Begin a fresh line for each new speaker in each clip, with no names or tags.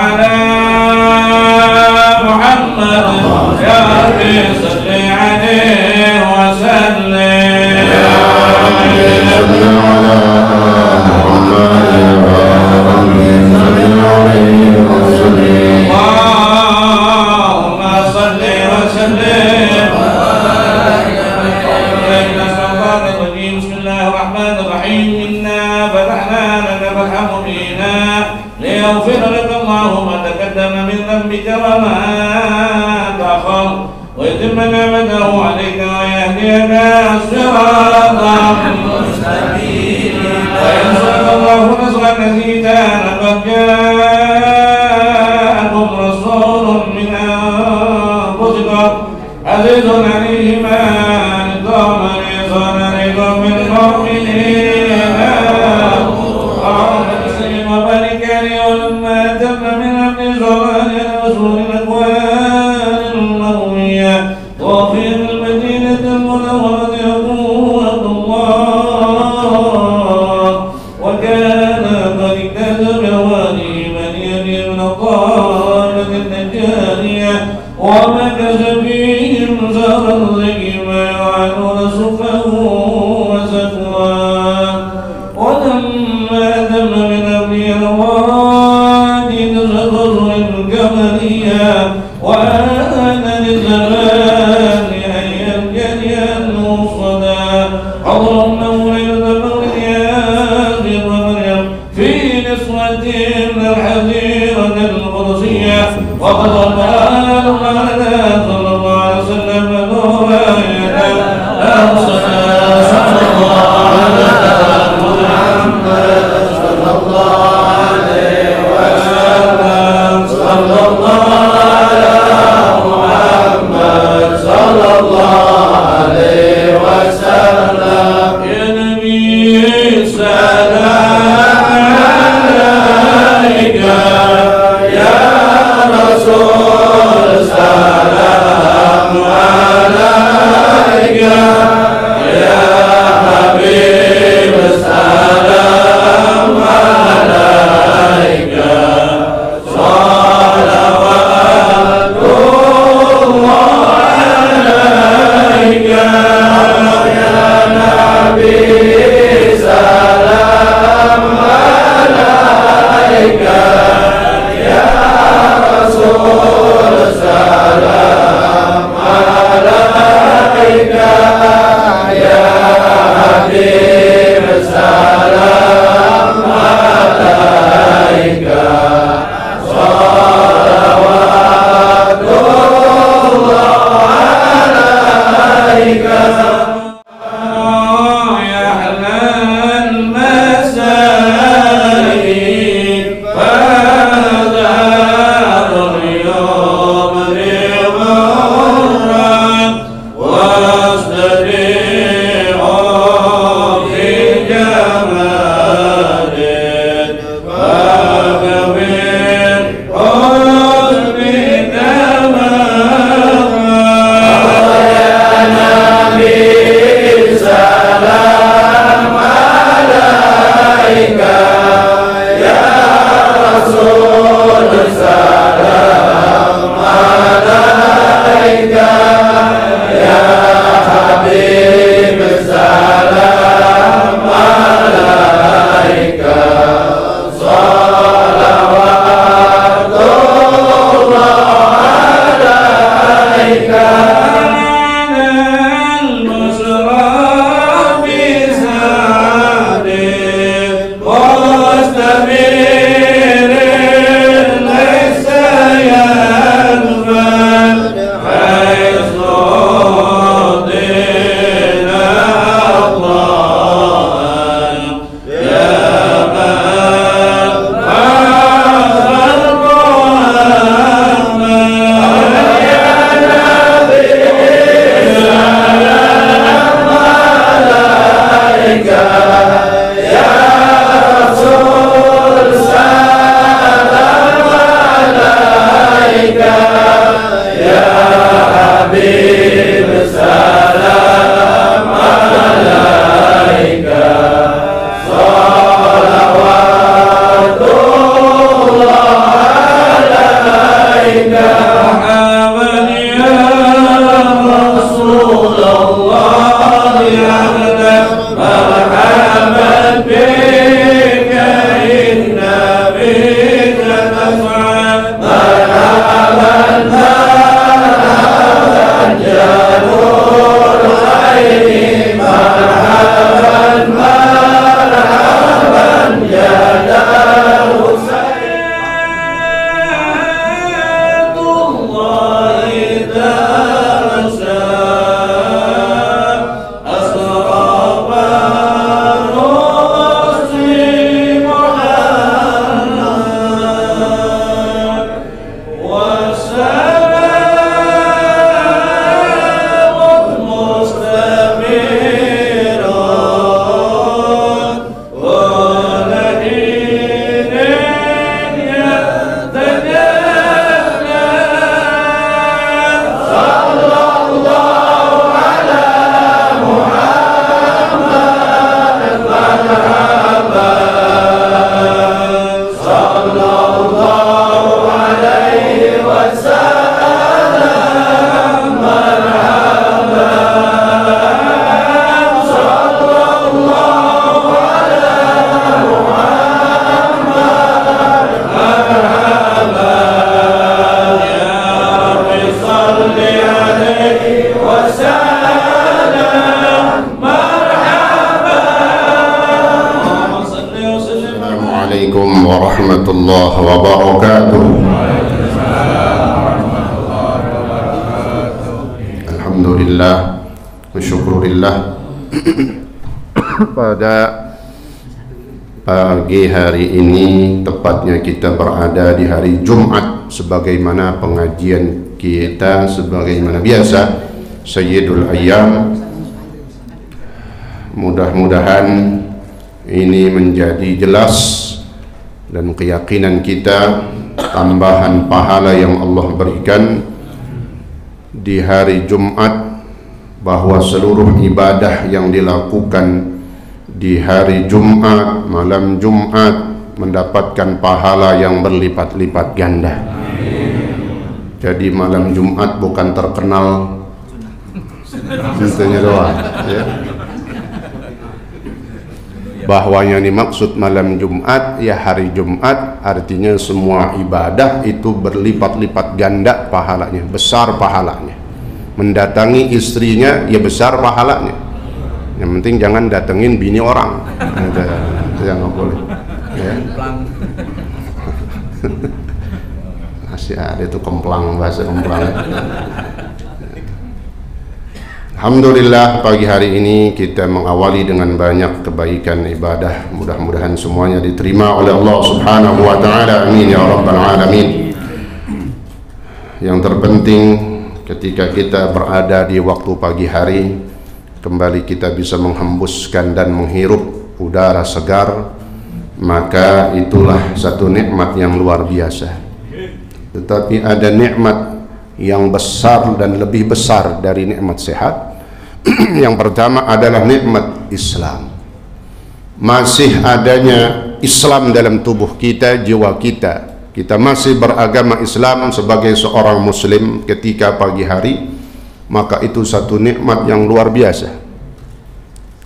على محمد يا ربي صل عليه وسلم يا ربي صل على محمد يا ربي صل عليه وسلم اللهم صل وسلم بسم الله الرحمن الرحيم إنا فتحنا لك فتحا مبينا ليغفر لك الله ما تقدم من ذنبك وما تأخر ويتم نعمته عليك ويهديك صراطا مستقيما وينصرك الله نصرا عزيزا لقد جاءكم رسول من أنفسكم عزيز عليه ما عنتم حريص عليكم بالمؤمنين اللهم صل وبارك عليه ولما تم من عبد زمان رسول الأكوان المروية وفي المدينة المنورة يقول عبد الله وكان قد اكتسب بأوانه من يلي من الضالة النجارية ومكث فيهم زارا زيما يعانون سفه وسكران ولما تم من أبي الوادي تزغر الكمرية وآن للزمان أن يبجلي المصدى اللهم ولد مولد ومريم في نسوة من الحزيرة القدسية وقد قال صلى الله عليه وسلم نورا صلى الله على محمد صلى الله عليه وسلم صلى الله على محمد صلى الله عليه وسلم يا نبي السلام عليك يا رسول سلام عليك يا حبيب سلام
Assalamualaikum warahmatullahi wabarakatuh. Alhamdulillah wa syukurillah. Pada pagi hari ini, tepatnya kita berada di hari Jumat, sebagaimana pengajian kita sebagaimana biasa, Sayyidul Ayyam. Mudah-mudahan ini menjadi jelas dan keyakinan kita, tambahan pahala yang Allah berikan di hari Jumat, bahwa seluruh ibadah yang dilakukan di hari Jumat, malam Jumat, mendapatkan pahala yang berlipat-lipat ganda. Jadi malam Jumat bukan terkenal doang, ya. Bahwanya dimaksud malam Jumat, ya hari Jumat, artinya semua ibadah itu berlipat-lipat ganda pahalanya, besar pahalanya. Mendatangi istrinya, ya besar pahalanya. Yang penting jangan datengin bini orang, itu yang nggak boleh, ya. Masih ada itu kemplang, bahasa kemplang. Alhamdulillah, pagi hari ini kita mengawali dengan banyak kebaikan ibadah. Mudah-mudahan semuanya diterima oleh Allah Subhanahu wa taala. Amin ya rabbal alamin. Yang terpenting ketika kita berada di waktu pagi hari, kembali kita bisa menghembuskan dan menghirup udara segar, maka itulah satu nikmat yang luar biasa. Tetapi ada nikmat yang besar dan lebih besar dari nikmat sehat. Yang pertama adalah nikmat Islam. Masih adanya Islam dalam tubuh kita, jiwa kita. Kita masih beragama Islam sebagai seorang muslim ketika pagi hari, maka itu satu nikmat yang luar biasa.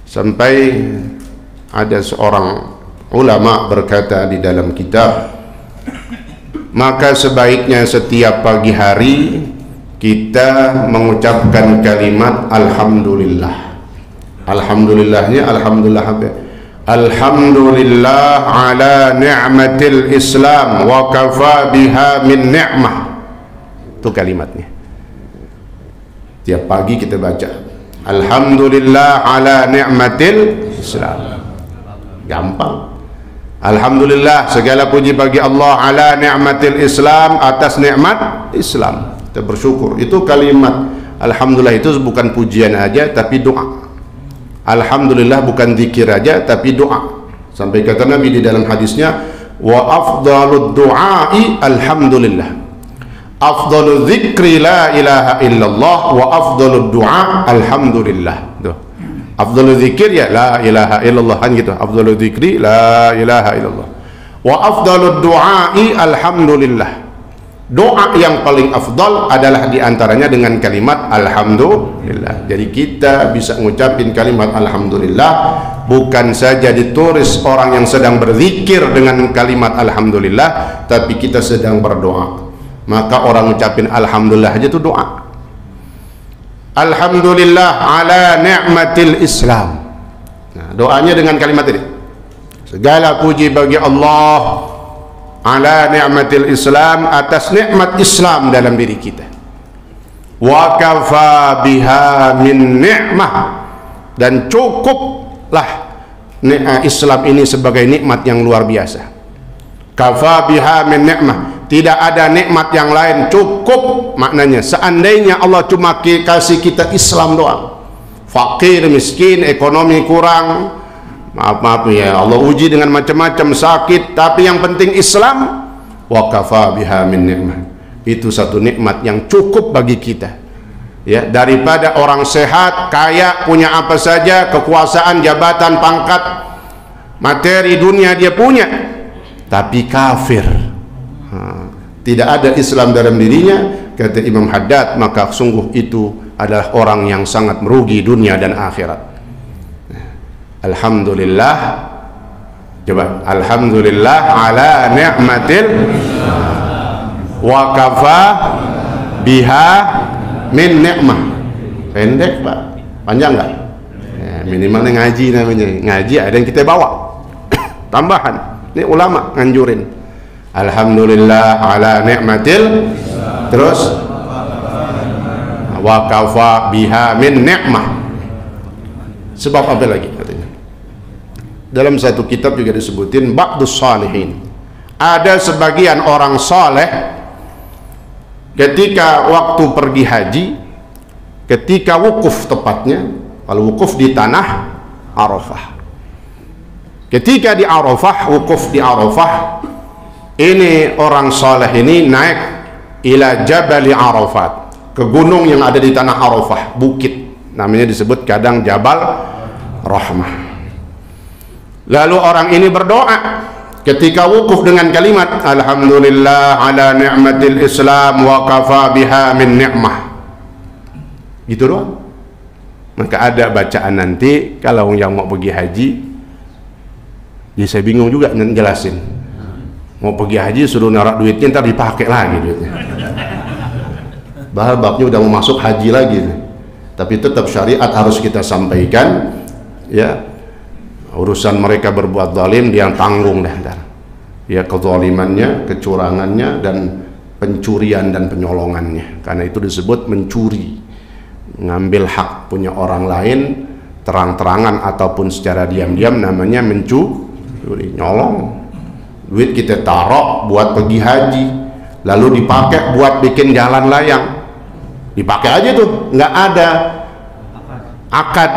Sampai ada seorang ulama berkata di dalam kitab, maka sebaiknya setiap pagi hari kita mengucapkan kalimat Alhamdulillah. Alhamdulillahnya, Alhamdulillah apa? Alhamdulillah ala ni'matil Islam wa kafa biha min ni'mah. Itu kalimatnya. Tiap pagi kita baca Alhamdulillah ala ni'matil Islam. Gampang. Alhamdulillah, segala puji bagi Allah ala ni'matil Islam, atas nikmat Islam. Kita bersyukur. Itu kalimat Alhamdulillah itu bukan pujian aja, tapi doa. Alhamdulillah bukan zikir aja, tapi doa. Sampai kata Nabi di dalam hadisnya, wa afdalud du'ai alhamdulillah, afdalu dzikri la ilaha illallah, wa afdalud du'a alhamdulillah. Tuh. Afdalul dzikir ya la ilaha illallah, kan gitu. Afdalul dzikri la ilaha illallah. Wa afdalud du'ai alhamdulillah. Doa yang paling afdal adalah diantaranya dengan kalimat Alhamdulillah. Jadi kita bisa ngucapin kalimat Alhamdulillah, bukan saja ditulis orang yang sedang berzikir dengan kalimat Alhamdulillah, tapi kita sedang berdoa. Maka orang ngucapin Alhamdulillah aja itu doa. Alhamdulillah ala ni'matil Islam. Nah, doanya dengan kalimat ini. Segala puji bagi Allah ala ni'matil Islam, atas nikmat Islam dalam diri kita. Wa kafa biha min ni'mah, dan cukuplah Islam ini sebagai nikmat yang luar biasa. Kafa biha min ni'mah, tidak ada nikmat yang lain, cukup. Maknanya seandainya Allah cuma kasih kita Islam doang, fakir, miskin, ekonomi kurang, maaf ya, Allah uji dengan macam-macam sakit, tapi yang penting Islam, wa kafa biha min ni'mah, itu satu nikmat yang cukup bagi kita, ya. Daripada orang sehat, kaya, punya apa saja, kekuasaan, jabatan, pangkat, materi dunia dia punya, tapi kafir, tidak ada Islam dalam dirinya, kata Imam Haddad, maka sungguh itu adalah orang yang sangat merugi dunia dan akhirat. Alhamdulillah, coba Alhamdulillah ala ni'matil wa kafa biha min ni'mah. Pendek Pak, panjang nggak? Ya, minimal ngaji namanya, ngaji ada yang kita bawa tambahan. Ini ulama nganjurin. Alhamdulillah ala ni'matil, terus wa kafa biha min ni'mah. Sebab apa lagi katanya? Dalam satu kitab juga disebutin ba'dus salihin. Ada sebagian orang saleh ketika waktu pergi haji, ketika wukuf tepatnya, kalau wukuf di tanah Arafah. Ketika di Arafah, wukuf di Arafah, ini orang saleh ini naik ila Jabali Arafat, ke gunung yang ada di tanah Arafah, bukit. Namanya disebut kadang Jabal Rahmah. Lalu orang ini berdoa ketika wukuf dengan kalimat Alhamdulillah ala ni'matil Islam wa kafa biha min ni'mah. Gitu doang. Maka ada bacaan nanti kalau yang mau pergi haji, ya saya bingung juga ngejelasin. Mau pergi haji suruh narak duitnya, ntar dipakai lagi duitnya. Bahal babnya udah mau masuk haji lagi. Tapi tetap syariat harus kita sampaikan, ya. Urusan mereka berbuat zalim dia yang tanggung dah, ya, kezalimannya, kecurangannya, dan pencurian dan penyolongannya. Karena itu disebut mencuri, ngambil hak punya orang lain terang-terangan ataupun secara diam-diam, namanya mencuri, nyolong. Duit kita taruh buat pergi haji, lalu dipakai buat bikin jalan layang, dipakai aja tuh, nggak ada akad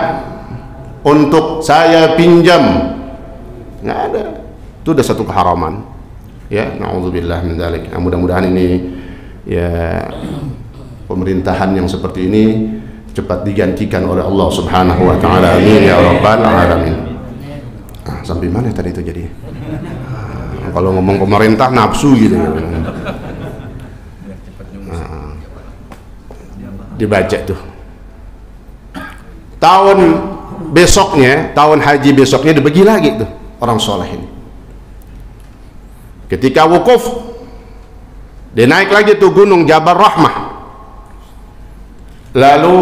untuk saya pinjam, nggak ada. Itu udah satu keharaman, ya. Na'udzubillah min dzalik. Nah, mudah-mudahan ini, ya, pemerintahan yang seperti ini cepat digantikan oleh Allah Subhanahu wa taala. Amin ya rabbal alamin. Nah, sampai mana tadi itu jadi? Kalau ngomong pemerintah nafsu gitu. Nah, dibaca tuh. Tahun besoknya, tahun haji besoknya dibagi lagi tuh orang soleh ini. Ketika wukuf, dia naik lagi tuh gunung Jabal Rahmah. Lalu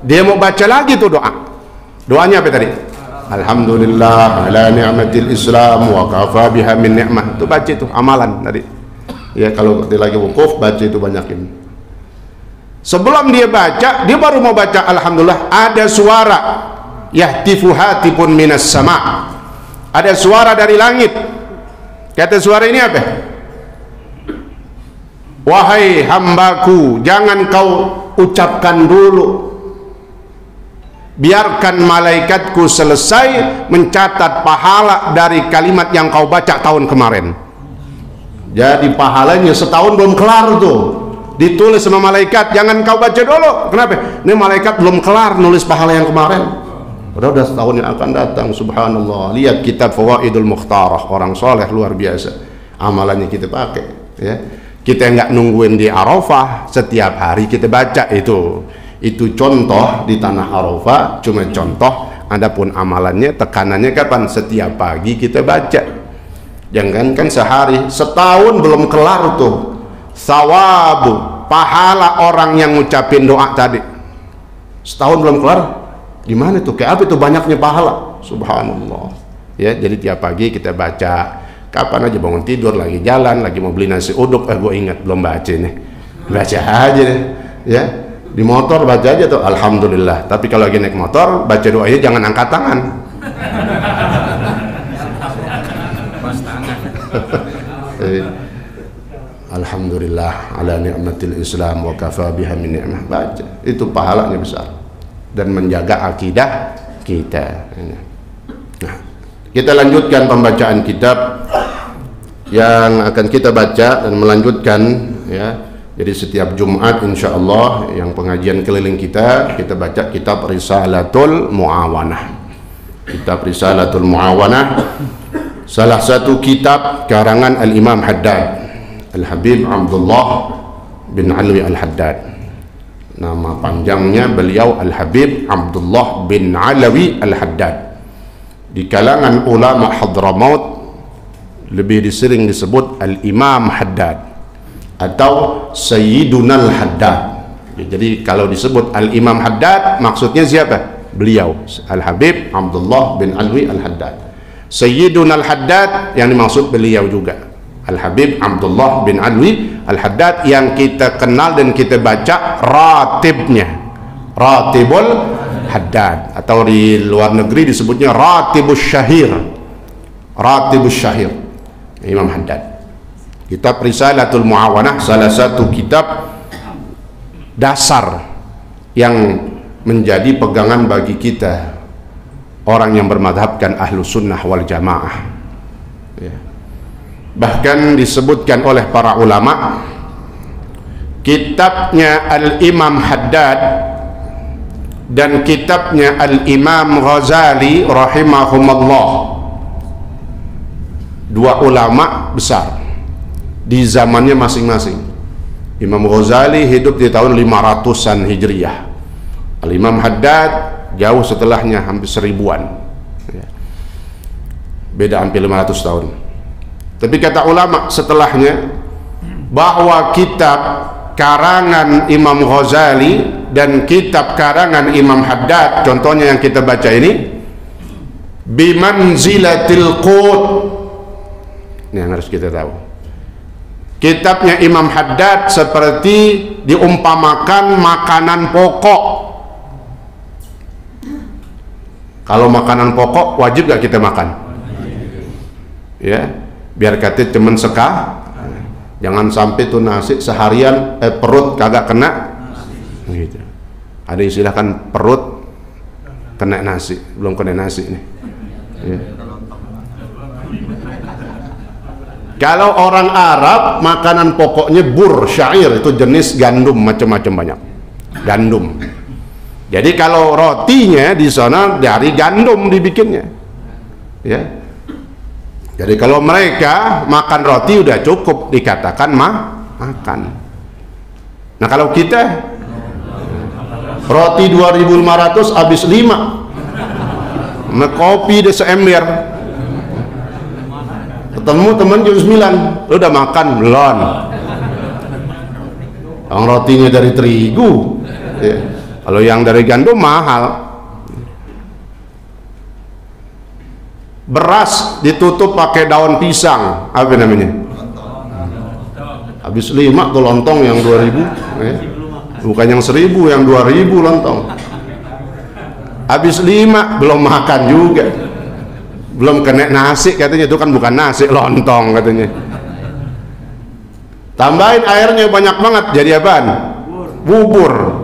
dia mau baca lagi tuh doa. Doanya apa tadi? Alhamdulillah ala ni'matil Islam wa kafa biha min ni'mah. Itu baca itu amalan tadi. Ya, kalau dia lagi wukuf baca itu banyakin. Sebelum dia baca, dia baru mau baca alhamdulillah, ada suara yahtifu hatipun minas sama. Ada suara dari langit. Kata suara ini apa? Wahai hambaku, jangan kau ucapkan dulu, biarkan malaikatku selesai mencatat pahala dari kalimat yang kau baca tahun kemarin. Jadi pahalanya setahun belum kelar tuh, ditulis sama malaikat, jangan kau baca dulu. Kenapa? Ini malaikat belum kelar nulis pahala yang kemarin, udah setahun yang akan datang. Subhanallah. Lihat kitab Fawaidul Mukhtarah, orang soleh luar biasa amalannya kita pakai, ya. Kita nggak nungguin di Arafah, setiap hari kita baca itu contoh di tanah Arafah, cuma contoh. Adapun amalannya, tekanannya kapan? Setiap pagi kita baca. Jangan kan sehari, setahun belum kelar tuh sawabu, pahala orang yang ngucapin doa tadi. Setahun belum kelar, gimana tuh? Kayak apa itu banyaknya pahala? Subhanallah. Ya, jadi tiap pagi kita baca. Kapan aja bangun tidur, lagi jalan, lagi mau beli nasi uduk, gue ingat belum baca nih, baca aja deh, ya. Di motor baca aja tuh alhamdulillah. Tapi kalau lagi naik motor, baca doanya jangan angkat tangan. Alhamdulillah ala ni'matil Islam wa kafa biha min ni'mah. Baca, itu pahalanya besar dan menjaga akidah kita. Nah, kita lanjutkan pembacaan kitab yang akan kita baca dan melanjutkan, ya. Jadi setiap Jumat insyaallah yang pengajian keliling kita baca kitab Risalatul Muawanah. Kitab Risalatul Muawanah salah satu kitab karangan Al-Imam Haddad, Al-Habib Abdullah bin Alwi Al-Haddad. Nama panjangnya beliau Al-Habib Abdullah bin Alwi Al-Haddad. Di kalangan ulama Hadramaut lebih disering disebut Al-Imam Haddad atau Sayyidunal Haddad. Jadi kalau disebut Al-Imam Haddad maksudnya siapa? Beliau Al-Habib Abdullah bin Alwi Al-Haddad. Sayyiduna Al-Haddad yang dimaksud beliau juga Al-Habib Abdullah bin Alwi Al-Haddad, yang kita kenal dan kita baca ratibnya, Ratibul Haddad, atau di luar negeri disebutnya Ratibus Syahir, Ratibus Syahir Imam Haddad. Kitab Risalatul Muawanah salah satu kitab dasar yang menjadi pegangan bagi kita orang yang bermadhabkan ahlu sunnah wal jamaah ya. Bahkan disebutkan oleh para ulama, kitabnya Al-Imam Haddad dan kitabnya Al-Imam Ghazali rahimahumullah, dua ulama besar di zamannya masing-masing. Imam Ghazali hidup di tahun 500-an Hijriyah, Al-Imam Haddad jauh setelahnya, hampir 1000-an ya. Beda hampir 500 tahun. Tapi kata ulama setelahnya bahwa kitab karangan Imam Ghazali dan kitab karangan Imam Haddad, contohnya yang kita baca ini, bimanzilatil qut, ini yang harus kita tahu. Kitabnya Imam Haddad seperti diumpamakan makanan pokok. Kalau makanan pokok wajib gak kita makan? Ya, biar kata temen seka, jangan sampai tuh nasi seharian perut kagak kena gitu. Ada istilah kan, perut kena nasi, belum kena nasi nih ya. Kalau orang Arab makanan pokoknya bur, syair, itu jenis gandum macam-macam banyak. Gandum. Jadi kalau rotinya di sana dari gandum dibikinnya. Ya. Jadi kalau mereka makan roti udah cukup dikatakan makan. Nah, kalau kita roti 2.500 habis 5. Kopi udah seember. Ketemu teman jam 9, lu udah makan belum? Yang rotinya dari terigu ya. Kalau yang dari gandum mahal. Beras ditutup pakai daun pisang, apa namanya? Habis 5 tuh lontong yang 2.000 ya. Bukan yang 1.000, yang 2.000 lontong. Habis 5 belum makan juga, belum kena nasi katanya, itu kan bukan nasi, lontong katanya. Tambahin airnya banyak banget, jadi apaan? Bubur.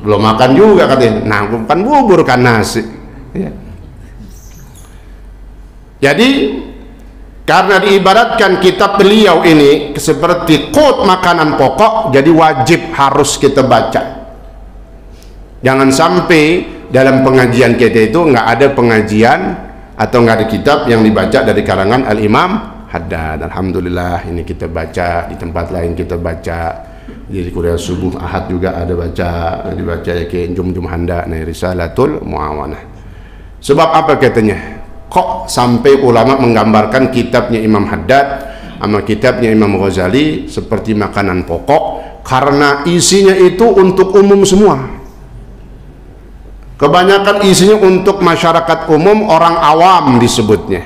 Belum makan juga katanya. Nah, bukan bubur kan nasi ya. Jadi karena diibaratkan kitab beliau ini seperti qut, makanan pokok, jadi wajib harus kita baca. Jangan sampai dalam pengajian kita itu nggak ada pengajian atau nggak ada kitab yang dibaca dari karangan Al-Imam Haddad. Alhamdulillah ini kita baca, di tempat lain kita baca, di kuliah subuh Ahad juga ada baca, dibaca ya ke Jum Handa, nih Risalatul Muawanah. Sebab apa katanya? Kok sampai ulama menggambarkan kitabnya Imam Haddad sama kitabnya Imam Ghazali seperti makanan pokok? Karena isinya itu untuk umum semua. Kebanyakan isinya untuk masyarakat umum, orang awam disebutnya.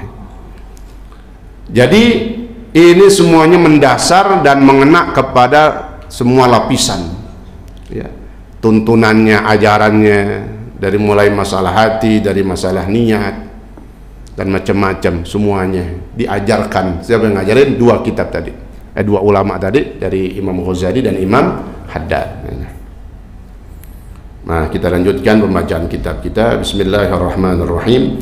Jadi ini semuanya mendasar dan mengena kepada semua lapisan ya. Tuntunannya, ajarannya, dari mulai masalah hati, dari masalah niat dan macam-macam, semuanya diajarkan. Siapa yang ngajarin? Dua kitab tadi, dua ulama tadi, dari Imam Ghazali dan Imam Haddad. Nah, kita lanjutkan pembacaan kitab kita. Bismillahirrahmanirrahim.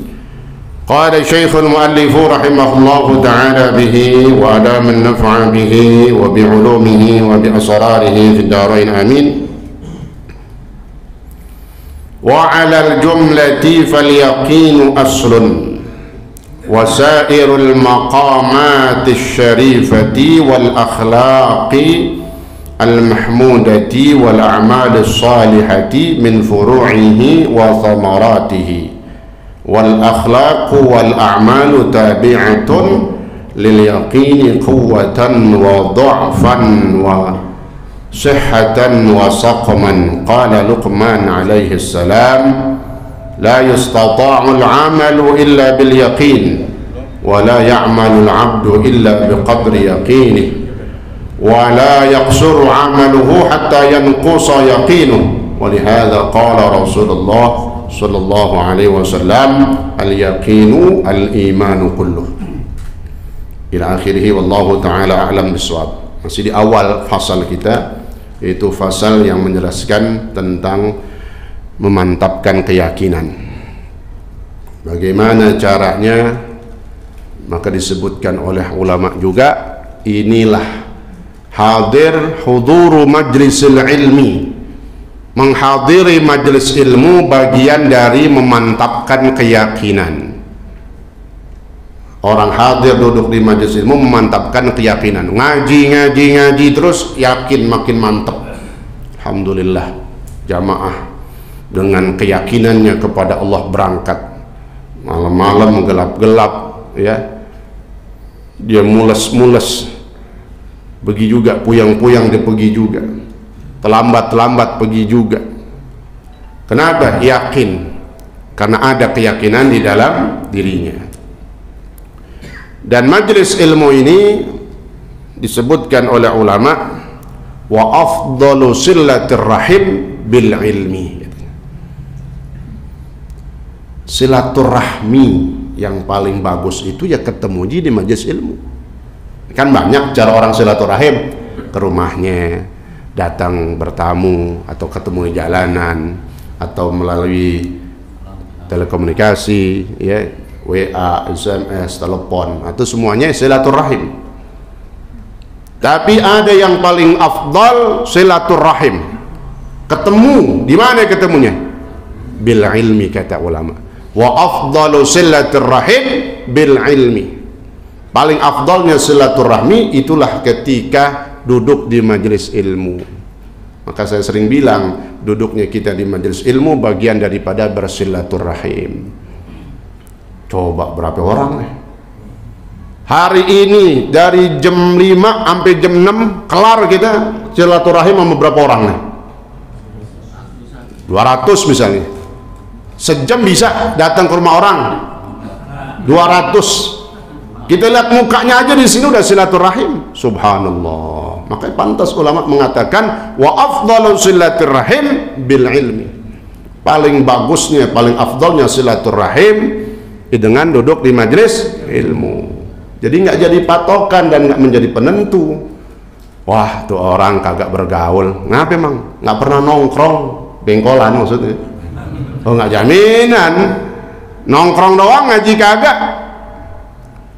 Qala Syekhul Muallif rahimahullahu ta'ala bihi wa adama an-naf'a bihi wa bi 'ulumihi wa bi asrarihi fid darain amin. Wa 'ala al-jumlati fal-yaqinu aslun وسائر المقامات الشريفة والأخلاق المحمودة والأعمال الصالحة من فروعه وثمراته والأخلاق والأعمال تابعة لليقين قوة وضعفا وصحة وسقما. قال لقمان عليه السلام la yustata'ul 'amalu illa bil yaqin wa la ya'malul 'abdu illa biqadri yaqinihi wa la yaqsuru 'amaluhu hatta yanqusa yaqinuhu wa lihadza qala Rasulullah sallallahu alaihi wasallam al-yaqinu al-imanu kulluh ila akhirih. Wallahu ta'ala a'lam bissawab. Masih di awal fasal kita, yaitu fasal yang menjelaskan tentang memantapkan keyakinan. Bagaimana caranya? Maka disebutkan oleh ulama juga, inilah hadir huduru majlisil ilmi, menghadiri majlis ilmu bagian dari memantapkan keyakinan. Orang hadir duduk di majlis ilmu memantapkan keyakinan, ngaji terus yakin makin mantap. Alhamdulillah, jamaah dengan keyakinannya kepada Allah berangkat malam-malam gelap-gelap, ya, dia mules pergi juga, puyang-puyang dia pergi juga, terlambat pergi juga. Kenapa? Yakin, karena ada keyakinan di dalam dirinya. Dan majlis ilmu ini disebutkan oleh ulama, wa afdalu silatir rahim bil ilmi. Silaturahmi yang paling bagus itu ya ketemu di majlis ilmu. Kan banyak cara orang silaturahim, ke rumahnya, datang bertamu, atau ketemu di jalanan, atau melalui telekomunikasi, ya, WA, SMS, telepon, atau semuanya silaturahim. Tapi ada yang paling afdal silaturahim. Ketemu, di mana ketemunya? Bil ilmi, kata ulama. Wa afdalu silaturahim bil ilmi. Paling afdalnya silaturahmi itulah ketika duduk di majelis ilmu. Maka saya sering bilang, duduknya kita di majelis ilmu bagian daripada bersilaturahim. Coba berapa orang nih? Hari ini dari jam 5 sampai jam 6 kelar kita silaturahim sama berapa orang nih? 200 misalnya. Sejam bisa datang ke rumah orang 200. Kita lihat mukanya aja di sini udah silaturahim. Subhanallah. Makanya pantas ulama mengatakan wa afdalu silaturahim bil ilmi. Paling bagusnya, paling afdalnya silaturahim dengan duduk di majelis ilmu. Jadi nggak jadi patokan dan nggak menjadi penentu. Wah, tuh orang kagak bergaul. Ngapa emang? Nggak pernah nongkrong, bengkolan maksudnya. Oh, nggak jaminan nongkrong doang, ngaji kagak.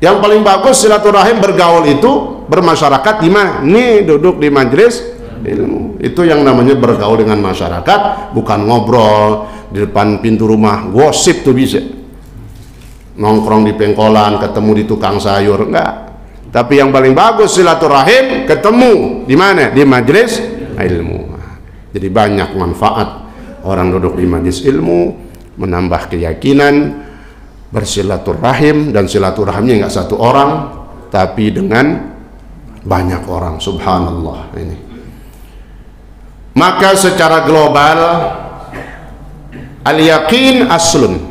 Yang paling bagus silaturahim bergaul itu bermasyarakat di mana? Nih, duduk di majelis ilmu. Itu yang namanya bergaul dengan masyarakat, bukan ngobrol di depan pintu rumah, gosip tuh bisa. Nongkrong di pengkolan, ketemu di tukang sayur, enggak. Tapi yang paling bagus silaturahim ketemu di mana? Di majelis ilmu. Jadi banyak manfaat orang duduk di majelis ilmu, menambah keyakinan, bersilaturahim, dan silaturahimnya nggak satu orang, tapi dengan banyak orang. Subhanallah ini. Maka secara global al-yaqin aslun.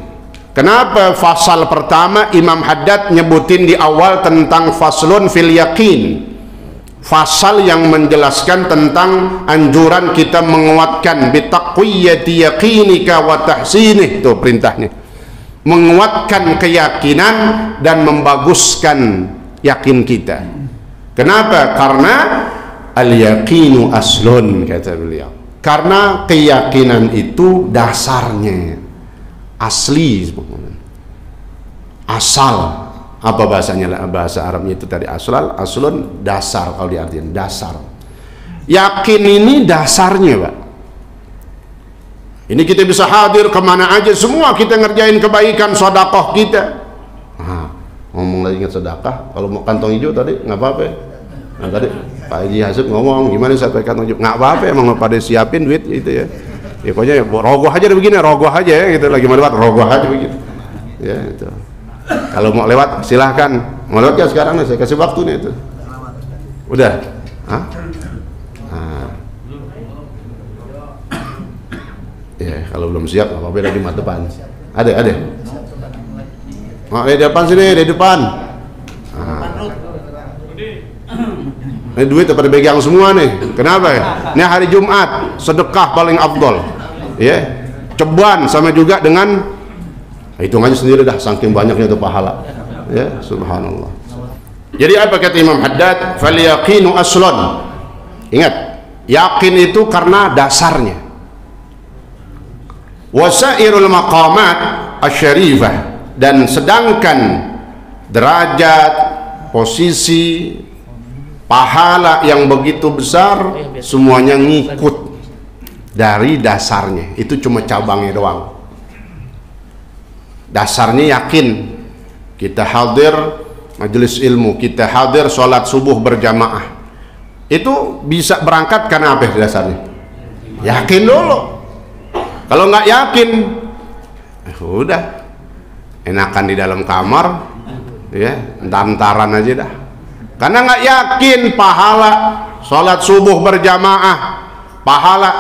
Kenapa fasal pertama Imam Haddad nyebutin di awal tentang faslun fil yaqin? Fasal yang menjelaskan tentang anjuran kita menguatkan bitaqwiyati yaqinika wa tahsinih, itu perintahnya. Menguatkan keyakinan dan membaguskan yakin kita. Kenapa? Karena al-yaqinu aslun, kata beliau. Karena keyakinan itu dasarnya, asli, asal. Apa bahasanya? Bahasa Arabnya itu tadi aslun dasar, kalau diartikan dasar. Yakin ini dasarnya, Pak. Ini kita bisa hadir kemana aja, semua kita ngerjain kebaikan, sedekah kita. Ngomong lagi ingat sedekah, kalau mau kantong hijau tadi nggak apa-apa. Nah, tadi Pak Haji Hasib ngomong gimana saya pakai kantong hijau, nggak apa-apa, emang pada siapin duit itu ya. Ya pokoknya rogoh aja begini, rogoh aja ya, gitu. Lagi mau lewat rogoh aja begitu. Ya itu. Kalau mau lewat silahkan, mau lewat ya sekarang nih, saya kasih waktu nih itu. Udah? Hah? Ya kalau belum siap nggak apa-apa, lagi mat depan. Ada. Oh, di depan sini, di depan. Ini duit pada pegang semua nih. Kenapa ya? Ini hari Jumat, sedekah paling afdol. Ya. Ceban sama juga dengan hitung aja sendiri dah, saking banyaknya itu pahala. Ya, subhanallah. Jadi apa kata Imam Haddad? Fal yaqinu aslun. Ingat, yakin itu karena dasarnya. Wasairul maqamat asyarifah, dan sedangkan derajat, posisi, pahala yang begitu besar semuanya ngikut dari dasarnya. Itu cuma cabangnya doang. Dasarnya yakin. Kita hadir majelis ilmu, kita hadir sholat subuh berjamaah, itu bisa berangkat karena apa dasarnya? Yakin dulu. Kalau nggak yakin, udah enakan di dalam kamar, ya entar-entaran aja dah. Karena nggak yakin pahala sholat subuh berjamaah, pahala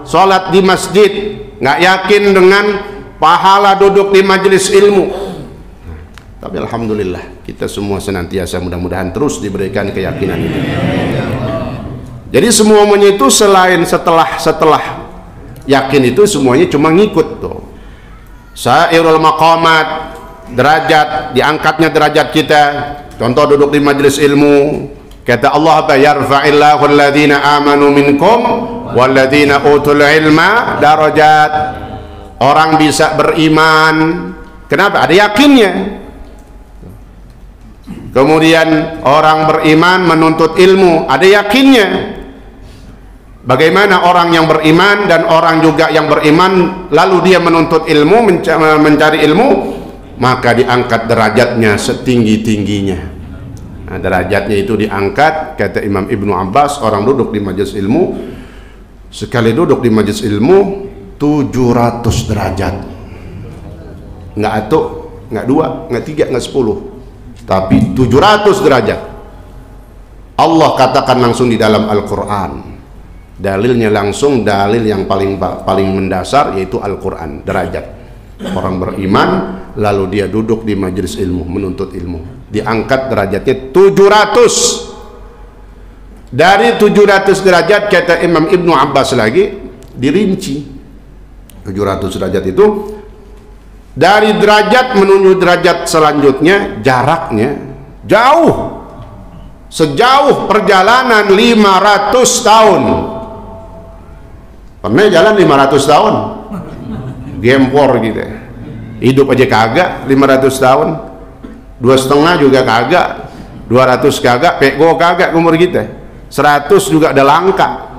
sholat di masjid, nggak yakin dengan pahala duduk di majelis ilmu. Tapi alhamdulillah kita semua senantiasa mudah-mudahan terus diberikan keyakinan itu. Jadi semuanya itu selain setelah yakin itu semuanya cuma ngikut tuh. Sairul maqamat, derajat, diangkatnya derajat kita. Contoh duduk di majelis ilmu, kata Allah apa? Yarfa'illahu alladhina amanu minkum walladhina utul ilma darajat. Orang bisa beriman, kenapa? Ada yakinnya. Kemudian orang beriman menuntut ilmu, ada yakinnya. Bagaimana orang yang beriman dan orang juga yang beriman lalu dia menuntut ilmu, mencari ilmu, maka diangkat derajatnya setinggi-tingginya. Nah, derajatnya itu diangkat, kata Imam Ibnu Abbas, orang duduk di majelis ilmu, sekali duduk di majelis ilmu 700 derajat. Nggak satu, nggak dua, nggak tiga, nggak 10, tapi 700 derajat. Allah katakan langsung di dalam Al-Quran. Dalilnya langsung dalil yang paling mendasar, yaitu Al-Quran. Derajat orang beriman lalu dia duduk di majelis ilmu menuntut ilmu, diangkat derajatnya 700. Dari 700 derajat kata Imam Ibnu Abbas lagi dirinci 700 derajat itu, dari derajat menuju derajat selanjutnya jaraknya jauh, sejauh perjalanan 500 tahun. Pernah jalan 500 tahun? Gempor gitu ya. Hidup aja kagak 500 tahun. 2,5 juga kagak, 200 kagak, pego kagak umur kita. 100 juga ada langka.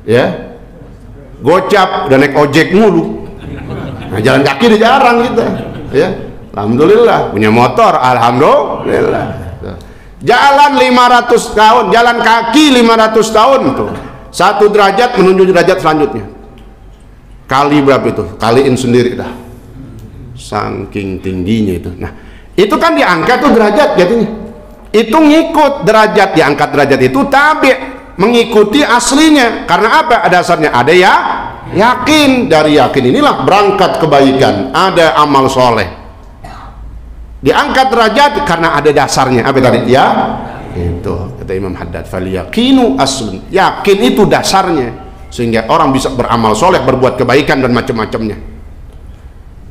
Ya. Gocap udah naik ojek mulu. Nah, jalan kaki udah jarang kita. Ya. Alhamdulillah punya motor, alhamdulillah. Jalan 500 tahun, jalan kaki 500 tahun tuh. 1 derajat menuju derajat selanjutnya. Kali berapa itu? Kaliin sendiri dah. Saking tingginya itu. Nah, itu kan diangkat tuh derajat jadinya. Itu ngikut derajat, diangkat derajat itu tabi mengikuti aslinya. Karena apa? Dasarnya ada ya yakin. Dari yakin inilah berangkat kebaikan, ada amal soleh. Diangkat derajat karena ada dasarnya. Apa tadi? Ya, itu kata Imam Haddad, faliyaqinu aslun. Yakin itu dasarnya, sehingga orang bisa beramal soleh, berbuat kebaikan dan macam-macamnya.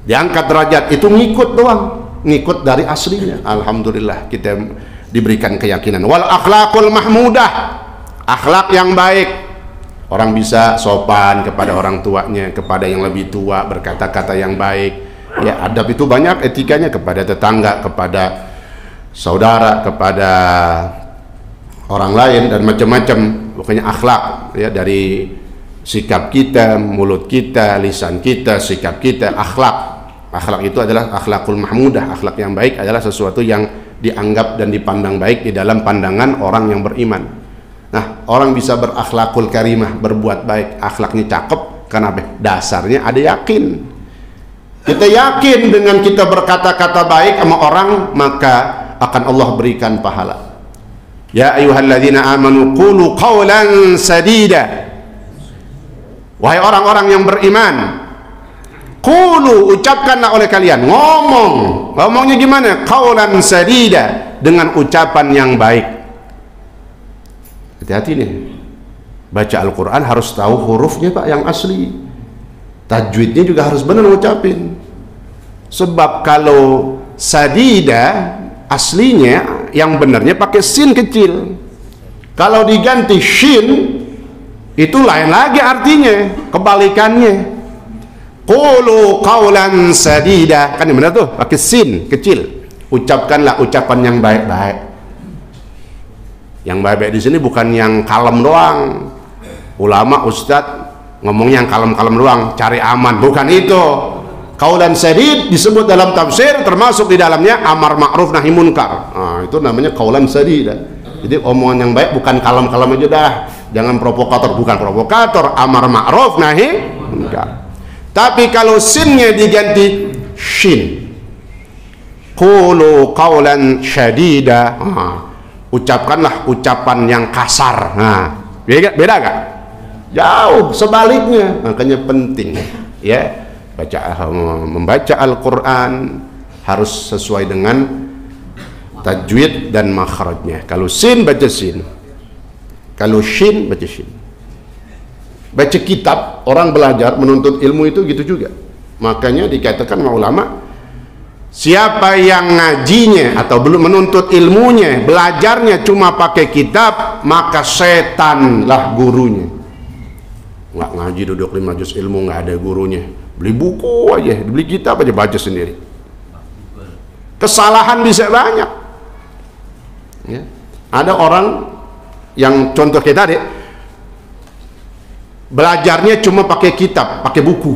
Diangkat derajat itu ngikut doang, ngikut dari aslinya. Alhamdulillah kita diberikan keyakinan. Wal akhlaqul mahmudah, akhlak yang baik. Orang bisa sopan kepada orang tuanya, kepada yang lebih tua, berkata-kata yang baik. Ya, adab itu banyak etikanya, kepada tetangga, kepada saudara, kepada orang lain dan macam-macam. Pokoknya akhlak ya, dari sikap kita, mulut kita, lisan kita, sikap kita, akhlak. Akhlak itu adalah akhlakul mahmudah. Akhlak yang baik adalah sesuatu yang dianggap dan dipandang baik di dalam pandangan orang yang beriman. Nah, orang bisa berakhlakul karimah, berbuat baik, akhlaknya cakep karena apa? Dasarnya ada yakin. Kita yakin dengan kita berkata-kata baik sama orang, maka akan Allah berikan pahala. Ya ayyuhalladzina amanu qulu qawlan sadida. Wahai orang-orang yang beriman, Qulu, ucapkanlah oleh kalian, ngomongnya gimana? Qaulan sadida, dengan ucapan yang baik. Hati-hati nih, baca Al-Quran harus tahu hurufnya Pak yang asli, tajwidnya juga harus benar ngucapin. Sebab kalau sadida aslinya yang benarnya pakai sin kecil, kalau diganti shin itu lain lagi artinya, kebalikannya. Qulu qaulan sadida, kan yang benar tuh pakai sin kecil. Ucapkanlah ucapan yang baik-baik. Yang baik-baik di sini bukan yang kalem doang. Ulama ustadz ngomongnya yang kalem-kalem doang, cari aman, bukan itu. Qaulan sadid disebut dalam tafsir, termasuk di dalamnya amar ma'ruf nahi munkar. Nah, itu namanya qaulan sadida. Jadi omongan yang baik bukan kalem-kalem aja dah. Jangan provokator, bukan provokator, amar ma'ruf nahi munkar. Tapi kalau sinnya diganti shin, qulu qaulan syadida, ucapkanlah ucapan yang kasar. Nah, beda gak? Jauh sebaliknya. Makanya penting ya, membaca Al-Quran harus sesuai dengan tajwid dan makhrajnya. Kalau sin baca sin, kalau shin baca shin. Baca kitab, orang belajar menuntut ilmu itu gitu juga. Makanya dikatakan sama ulama, siapa yang ngajinya atau belum menuntut ilmunya, belajarnya cuma pakai kitab, maka setanlah gurunya. Nggak ngaji duduk 5 juz ilmu, nggak ada gurunya, beli buku aja, beli kitab aja, baca sendiri. Kesalahan bisa banyak ya. Ada orang yang contoh kita tadi, belajarnya cuma pakai kitab, pakai buku.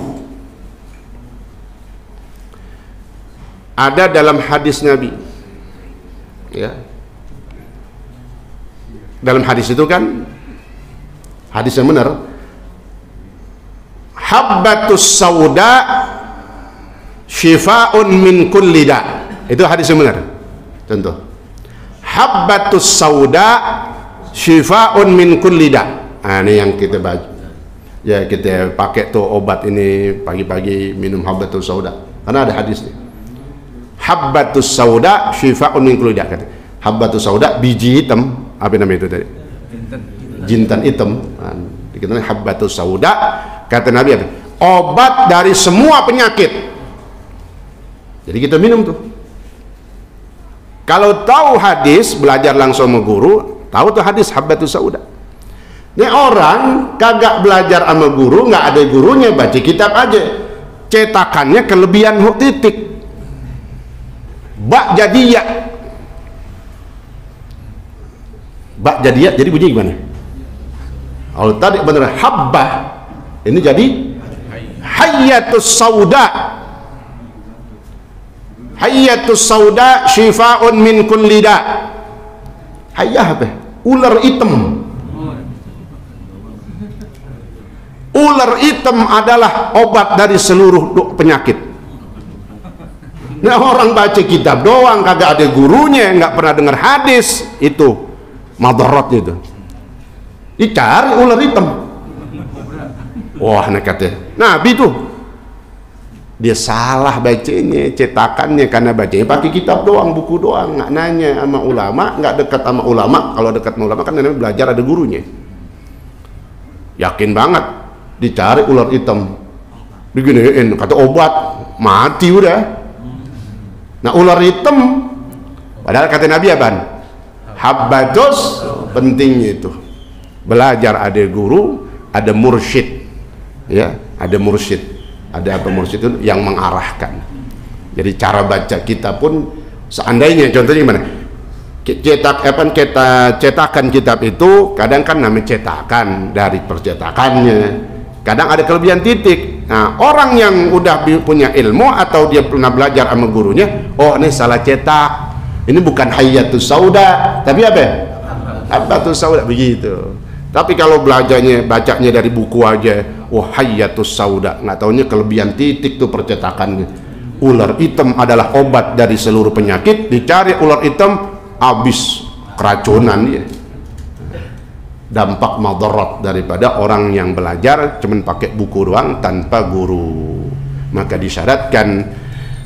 Ada dalam hadis Nabi ya, dalam hadis itu kan hadis yang benar, habbatus sauda shifaun min kulli da. Itu hadis yang benar. Contoh, habbatus sauda shifaun min kulli da. Nah, ini yang kita baca ya, kita pakai tuh obat ini pagi-pagi minum habbatus sauda karena ada hadisnya. Habbatus sauda shifaun min kulli da. Habbatus sauda biji hitam, apa namanya itu tadi? Jintan hitam. Nah, dikatakan habbatus sauda, kata Nabi apa? Obat dari semua penyakit. Jadi kita minum tuh. Kalau tahu hadis, belajar langsung sama guru, tahu tuh hadis habbatus sauda. Ini orang kagak belajar sama guru, nggak ada gurunya, baca kitab aja, cetakannya kelebihan titik, bak jadiyah, jadi bunyi gimana? Kalau tadi bener habbah, ini jadi hayyatus sauda. Hayyatus sauda shifaun min kulli da. Hayyah apa? Ular hitam. Ular hitam adalah obat dari seluruh penyakit. Nah, orang baca kitab doang, kagak ada gurunya, nggak pernah dengar hadis, itu madaratnya itu. Dicari ular hitam. Wah, nekatnya Nabi tuh, dia salah bacanya, cetakannya, karena bacanya pakai kitab doang, buku doang, nggak nanya sama ulama, nggak dekat sama ulama. Kalau dekat sama ulama kan namanya belajar ada gurunya. Yakin banget, dicari ular hitam, diginiin, kata obat, mati udah. Nah, ular hitam, padahal kata Nabi apa? Habbatus, pentingnya itu belajar ada guru, ada mursyid ya, ada mursyid, ada apa mursyid itu yang mengarahkan. Jadi cara baca kita pun seandainya, contohnya gimana, cetakan kitab itu kadang kan namanya cetakan, dari percetakannya kadang ada kelebihan titik. Nah, orang yang udah punya ilmu atau dia pernah belajar sama gurunya, oh ini salah cetak, ini bukan hayyatus sauda tapi apa? Habbatus sauda, begitu. Tapi kalau bacanya dari buku aja, wah hayyatus sauda, nggak taunya kelebihan titik tuh percetakannya. Ular hitam adalah obat dari seluruh penyakit, dicari ular hitam, habis keracunan ya. Dampak madarat daripada orang yang belajar cuman pakai buku doang tanpa guru. maka disyaratkan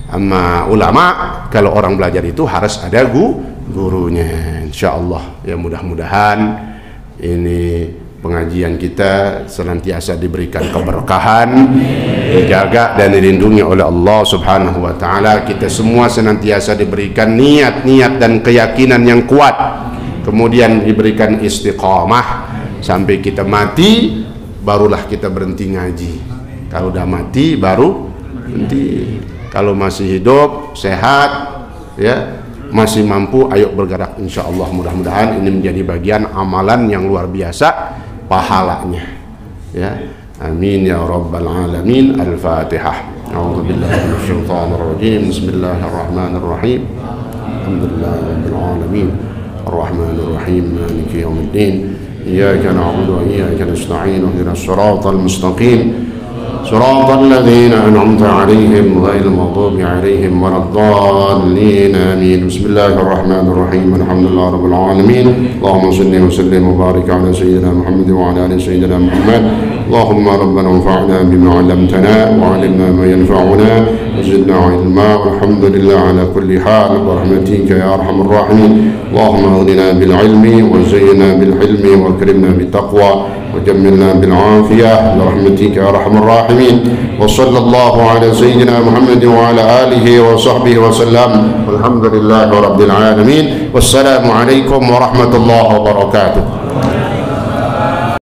sama ulama kalau orang belajar itu harus ada gurunya. Insyaallah ya, mudah-mudahan ini pengajian kita senantiasa diberikan keberkahan, dijaga dan dilindungi oleh Allah Subhanahu wa taala. Kita semua senantiasa diberikan niat-niat dan keyakinan yang kuat, kemudian diberikan istiqamah sampai kita mati, barulah kita berhenti ngaji. Kalau udah mati baru berhenti. Kalau masih hidup, sehat, ya, masih mampu, ayo bergerak insyaallah. Mudah-mudahan ini menjadi bagian amalan yang luar biasa pahalanya, ya. Amin ya rabbal alamin. Al-Fatihah. A'udzu billahi minasyaitonir rajim. Bismillahirrahmanirrahim. Alhamdulillahirabbil alamin. Arrahmanir rahim. Maliki yaumiddin. Iyyaka na'budu wa iyyaka nasta'in. Ihdinas siratal mustaqim. صراط الذين أنعمت عليهم غير المغضوب عليهم ولا الضالين آمين. بسم الله الرحمن الرحيم. الحمد لله رب العالمين. اللهم صل وسلم وبارك على سيدنا محمد وعلى آل سيدنا محمد. اللهم ربنا انفعنا بما علمتنا وعلمنا ما ينفعنا وزدنا علما والحمد لله على كل حال برحمتك يا أرحم الراحمين. اللهم اغننا بالعلم وزينا بالحلم واكرمنا بالتقوى وجملنا بالعافية برحمتك يا أرحم الراحمين. وصلى الله على سيدنا محمد وعلى آله وصحبه وسلم والحمد لله رب العالمين. والسلام عليكم ورحمة الله وبركاته.